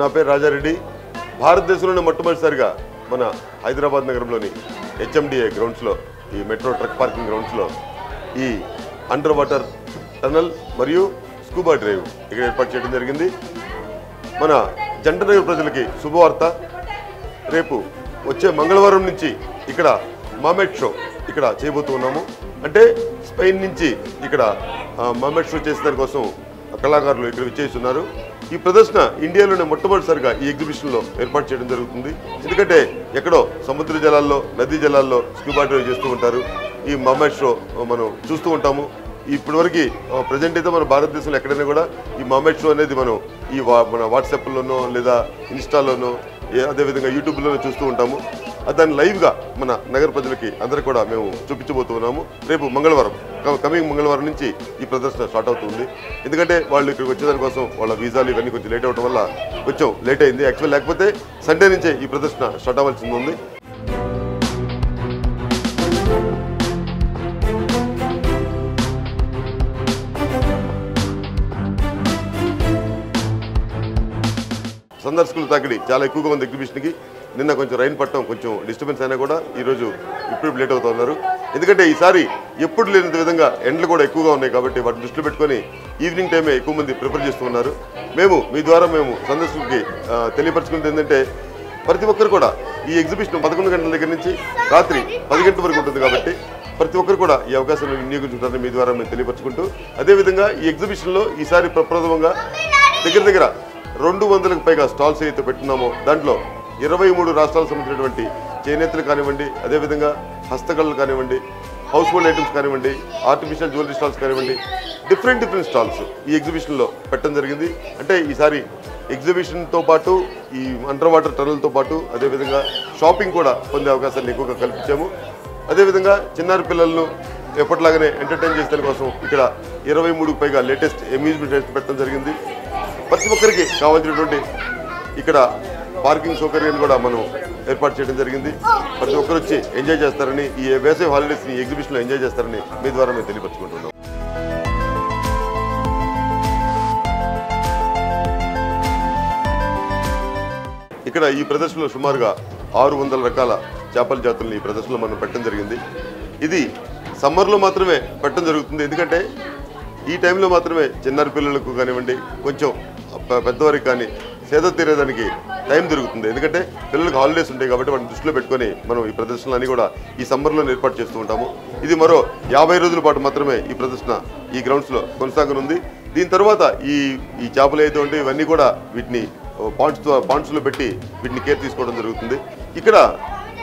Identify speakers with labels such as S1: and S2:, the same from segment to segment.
S1: నా పేరు రాజారెడ్డి. భారతదేశంలోనే మొట్టమొదటిసారిగా మన హైదరాబాద్ నగరంలోని HMDA గ్రౌండ్స్లో, ఈ మెట్రో ట్రక్ పార్కింగ్ గ్రౌండ్స్లో ఈ అండర్ వాటర్ టనల్ మరియు స్కూబా డ్రైవ్ ఇక్కడ ఏర్పాటు చేయడం జరిగింది. మన జంటనగర్ ప్రజలకి శుభవార్త. రేపు వచ్చే మంగళవారం నుంచి ఇక్కడ మర్మైడ్ షో ఇక్కడ చేయబోతున్నాము. అంటే స్పెయిన్ నుంచి ఇక్కడ మర్మైడ్ షో చేసే దానికోసం కళాకారులు ఇక్కడ విచ్చేస్తున్నారు. ఈ ప్రదర్శన ఇండియాలోనే మొట్టమొదటిసారిగా ఈ ఎగ్జిబిషన్లో ఏర్పాటు చేయడం జరుగుతుంది. ఎందుకంటే ఎక్కడో సముద్ర జలాల్లో, నదీ జలాల్లో స్కూబా డ్రైవ్ చేస్తూ ఉంటారు. ఈ మర్మైడ్ షో మనం చూస్తూ ఉంటాము. ఇప్పటివరకు ప్రజెంట్ అయితే మన భారతదేశంలో ఎక్కడైనా కూడా ఈ మర్మైడ్ షో అనేది మనం మన వాట్సాప్లోనో లేదా ఇన్స్టాలోనో అదేవిధంగా యూట్యూబ్లోనో చూస్తూ ఉంటాము. దాన్ని లైవ్గా మన నగర ప్రజలకి అందరికీ కూడా మేము చూపించబోతున్నాము. రేపు మంగళవారం, కమింగ్ మంగళవారం నుంచి ఈ ప్రదర్శన స్టార్ట్ అవుతుంది. ఎందుకంటే వాళ్ళు ఇక్కడికి వచ్చేదానికోసం వాళ్ళ వీసాలు ఇవన్నీ కొంచెం లేట్ అవ్వడం వల్ల కొంచెం లేట్ అయింది. యాక్చువల్ లేకపోతే సండే నుంచే ఈ ప్రదర్శన స్టార్ట్ అవ్వాల్సింది ఉంది. సందర్శకులు తాకిడి చాలా ఎక్కువగా ఉంది ఎగ్జిబిషన్కి. నిన్న కొంచెం రైన్ పట్టడం కొంచెం డిస్టర్బెన్స్ అయినా కూడా ఈరోజు ఇప్పుడు లేట్ అవుతూ ఉన్నారు. ఎందుకంటే ఈసారి ఎప్పుడు లేని విధంగా ఎండలు కూడా ఎక్కువగా ఉన్నాయి కాబట్టి వాటిని దృష్టిలో పెట్టుకొని ఈవినింగ్ టైమే ఎక్కువ మంది ప్రిఫర్ చేస్తూ ఉన్నారు. మీ ద్వారా మేము సందర్శకులకి తెలియపరచుకున్నది ఏంటంటే ప్రతి ఒక్కరు కూడా ఈ ఎగ్జిబిషన్ 11 గంటల దగ్గర నుంచి రాత్రి 10 గంటల వరకు ఉంటుంది కాబట్టి ప్రతి ఒక్కరు కూడా ఈ అవకాశాన్ని వినియోగించుకుంటారని మీ ద్వారా మేము తెలియపరచుకుంటూ, అదేవిధంగా ఈ ఎగ్జిబిషన్లో ఈసారి ప్రప్రథమంగా దగ్గర 200కు పైగా స్టాల్స్ అయితే పెట్టున్నామో దాంట్లో 23 రాష్ట్రాలకు సంబంధించినటువంటి చేనేతలు కానివ్వండి, అదేవిధంగా హస్తకళలు కానివ్వండి, హౌస్ హోల్డ్ ఐటమ్స్ కానివ్వండి, ఆర్టిఫిషియల్ జ్యువెలరీ స్టాల్స్ కానివ్వండి, డిఫరెంట్ స్టాల్స్ ఈ ఎగ్జిబిషన్లో పెట్టడం జరిగింది. అంటే ఈసారి ఎగ్జిబిషన్తో పాటు ఈ అండర్ వాటర్ టనల్తో పాటు అదేవిధంగా షాపింగ్ కూడా పొందే అవకాశాన్ని ఎక్కువగా కల్పించాము. అదేవిధంగా చిన్నారి పిల్లలను ఎప్పటిలాగానే ఎంటర్టైన్ చేసే కోసం ఇక్కడ 23కు పైగా లేటెస్ట్ అమ్యూజ్మెంట్ రైడ్స్ పెట్టడం జరిగింది. ప్రతి ఒక్కరికి కావాల్సినటువంటి ఇక్కడ పార్కింగ్ సౌకర్యాన్ని కూడా మనం ఏర్పాటు చేయడం జరిగింది. ప్రతి ఒక్కరు వచ్చి ఎంజాయ్ చేస్తారని, ఈ వేసవి హాలిడేస్ని ఈ ఎగ్జిబిషన్లో ఎంజాయ్ చేస్తారని మీ ద్వారా మేము తెలియపరచుకుంటున్నాం. ఇక్కడ ఈ ప్రదర్శనలో సుమారుగా 600 రకాల చేపల జాతులను ఈ ప్రదర్శనలో మనం పెట్టడం జరిగింది. ఇది సమ్మర్లో మాత్రమే పెట్టడం జరుగుతుంది. ఎందుకంటే ఈ టైంలో మాత్రమే చిన్నారి పిల్లలకు కానివ్వండి, కొంచెం పెద్దవారికి కానీ సేద తీరేదానికి టైం దొరుకుతుంది. ఎందుకంటే పిల్లలకు హాలిడేస్ ఉంటాయి కాబట్టి వాటిని దృష్టిలో పెట్టుకొని మనం ఈ ప్రదర్శనలన్నీ కూడా ఈ సమ్మర్లో ఏర్పాటు చేస్తూ ఉంటాము. ఇది మరో 50 రోజుల పాటు మాత్రమే ఈ ప్రదర్శన ఈ గ్రౌండ్స్లో కొనసాగనుంది. దీని తర్వాత ఈ చేపలు అయితే ఉంటే ఇవన్నీ కూడా వీటిని పాండ్స్లో పెట్టి వీటిని కేర్ తీసుకోవడం జరుగుతుంది. ఇక్కడ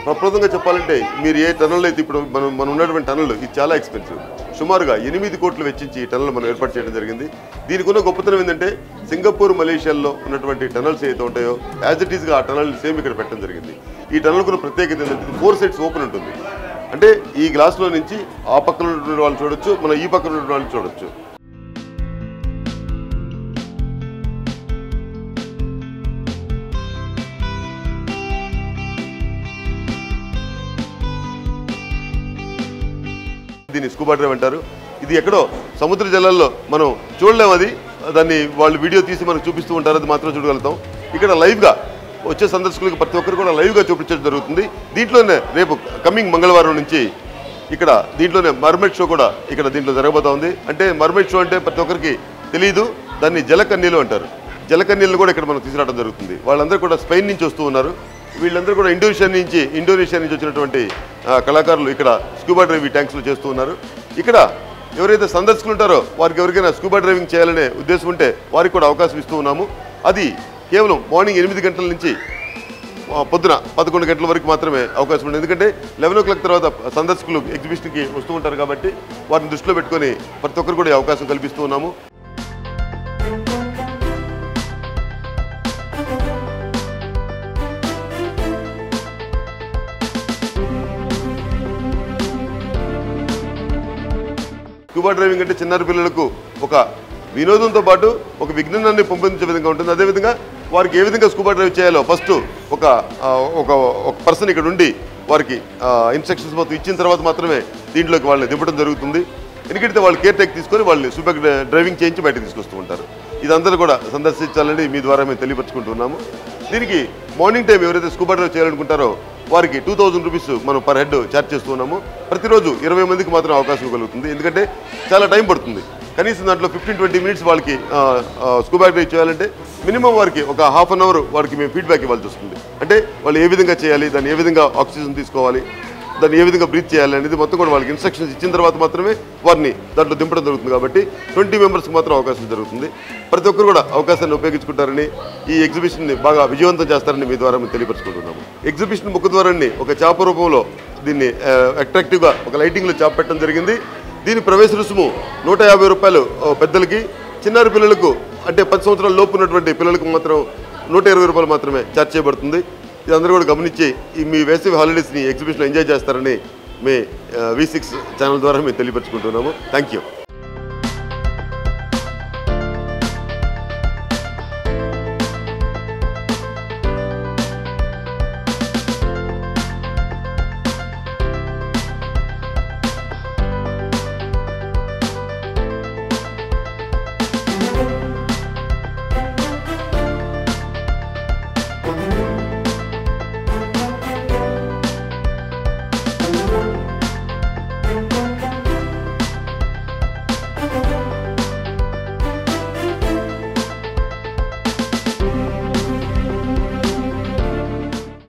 S1: ప్రప్రదంగా చెప్పాలంటే మీరు ఏ టనల్ అయితే ఇప్పుడు మనం ఉన్నటువంటి టనల్ ఇది చాలా ఎక్స్పెన్సివ్. సుమారుగా 8 కోట్లు వెచ్చించి ఈ టనల్ మనం ఏర్పాటు చేయడం జరిగింది. దీనికి ఉన్న గొప్పతనం ఏంటంటే సింగపూర్, మలేషియాలో ఉన్నటువంటి టనల్స్ ఏదైతే ఉంటాయో యాజ్ ఇట్ ఈస్గా ఆ టనల్ సేమ్ ఇక్కడ పెట్టడం జరిగింది. ఈ టనల్ కూడా ప్రత్యేకత ఏంటంటే 4 సైడ్స్ ఓపెన్ ఉంటుంది. అంటే ఈ గ్లాస్లో నుంచి ఆ పక్కన ఉన్నటువంటి వాళ్ళు చూడొచ్చు, మన ఈ పక్కన ఉన్నటువంటి వాళ్ళు చూడొచ్చు. దీన్ని స్కూబా డ్రైవ్ అంటారు. ఇది ఎక్కడో సముద్ర జలాల్లో మనం చూడలేము. దాన్ని వాళ్ళు వీడియో తీసి మనకు చూపిస్తూ ఉంటారు, అది మాత్రం చూడగలుగుతాం. ఇక్కడ లైవ్గా వచ్చే సందర్శకులకు ప్రతి ఒక్కరు కూడా లైవ్గా చూపించడం జరుగుతుంది. దీంట్లోనే రేపు కమింగ్ మంగళవారం నుంచి ఇక్కడ దీంట్లోనే మర్మైడ్ షో కూడా దీంట్లో జరగబోతా ఉంది. అంటే మర్మైడ్ షో అంటే ప్రతి ఒక్కరికి తెలియదు, దాన్ని జలకన్యలు అంటారు. జలకన్యలను కూడా ఇక్కడ మనం తీసుకురావడం జరుగుతుంది. వాళ్ళందరూ కూడా స్పెయిన్ నుంచి వస్తూ ఉన్నారు. వీళ్ళందరూ కూడా ఇండోనేషియా నుంచి వచ్చినటువంటి కళాకారులు ఇక్కడ స్కూబా డ్రైవ్ ట్యాంక్స్లో చేస్తూ ఉన్నారు. ఇక్కడ ఎవరైతే సందర్శకులు ఉంటారో వారికి ఎవరికైనా స్కూబా డ్రైవింగ్ చేయాలనే ఉద్దేశం ఉంటే వారికి కూడా అవకాశం ఇస్తూ ఉన్నాము. అది కేవలం మార్నింగ్ 8 గంటల నుంచి పొద్దున 11 గంటల వరకు మాత్రమే అవకాశం ఉంటుంది. ఎందుకంటే 11 o'clock తర్వాత సందర్శకులు ఎగ్జిబిషన్కి వస్తూ ఉంటారు కాబట్టి వారిని దృష్టిలో పెట్టుకొని ప్రతి ఒక్కరు కూడా అవకాశం కల్పిస్తూ ఉన్నాము. స్కూబా డ్రైవింగ్ అంటే చిన్నారి పిల్లలకు ఒక వినోదంతో పాటు ఒక విజ్ఞానాన్ని పెంపొందించే విధంగా ఉంటుంది. అదేవిధంగా వారికి ఏ విధంగా స్కూబా డ్రైవ్ చేయాలో ఫస్ట్ ఒక పర్సన్ ఇక్కడ ఉండి వారికి ఇన్స్ట్రక్షన్స్ మొత్తం ఇచ్చిన తర్వాత మాత్రమే దీంట్లోకి వాళ్ళని దింపడం జరుగుతుంది. ఎందుకంటే వాళ్ళు కేర్ టేక్ తీసుకొని వాళ్ళని స్కూబా డ్రైవింగ్ చేయించి బయటకు తీసుకొస్తూ ఉంటారు. ఇదందరూ కూడా సందర్శించాలని మీ ద్వారా మేము తెలియపరుచుకుంటున్నాము. దీనికి మార్నింగ్ టైం ఎవరైతే స్కూబా డ్రైవ్ చేయాలనుకుంటారో వారికి 2000 రూపీస్ మనం పర్ హెడ్ ఛార్జ్ చేస్తున్నాము. ప్రతిరోజు 20 మందికి మాత్రం అవకాశం కలుగుతుంది. ఎందుకంటే చాలా టైం పడుతుంది. కనీసం దాంట్లో 15-20 మినిట్స్ వాళ్ళకి స్కూబా డ్రైవ్ చేయాలంటే మినిమం వారికి ఒక హాఫ్ అన్ అవర్ వారికి మేము ఫీడ్బ్యాక్ ఇవ్వాల్సి వస్తుంది. అంటే వాళ్ళు ఏ విధంగా చేయాలి, దాన్ని ఏ విధంగా ఆక్సిజన్ తీసుకోవాలి, దాన్ని ఏ విధంగా బ్రీత్ చేయాలి అనేది మొత్తం కూడా వాళ్ళకి ఇన్స్ట్రక్షన్స్ ఇచ్చిన తర్వాత మాత్రమే వారిని దాంట్లో దింపడం జరుగుతుంది. కాబట్టి 20 మెంబర్స్కి మాత్రం అవకాశం జరుగుతుంది. ప్రతి ఒక్కరు కూడా అవకాశాన్ని ఉపయోగించుకుంటారని, ఈ ఎగ్జిబిషన్ని బాగా విజయవంతం చేస్తారని మీ ద్వారా మేము తెలియపరుచుకుంటున్నాము. ఎగ్జిబిషన్ ముఖద్వారాన్ని ఒక చేప రూపంలో దీన్ని అట్రాక్టివ్గా ఒక లైటింగ్లో చేప పెట్టడం జరిగింది. దీని ప్రవేశ రుసుము 150 రూపాయలు పెద్దలకి, చిన్నారి పిల్లలకు అంటే 10 సంవత్సరాల లోపు ఉన్నటువంటి పిల్లలకు మాత్రం 120 రూపాయలు మాత్రమే ఛార్జ్ చేయబడుతుంది. ఇదందరూ కూడా గమనించి ఈ మీ వేసవి హాలిడేస్ని ఎగ్జిబిషన్లో ఎంజాయ్ చేస్తారని మీ V6 ఛానల్ ద్వారా మేము తెలియపరుచుకుంటున్నాము. Thank you.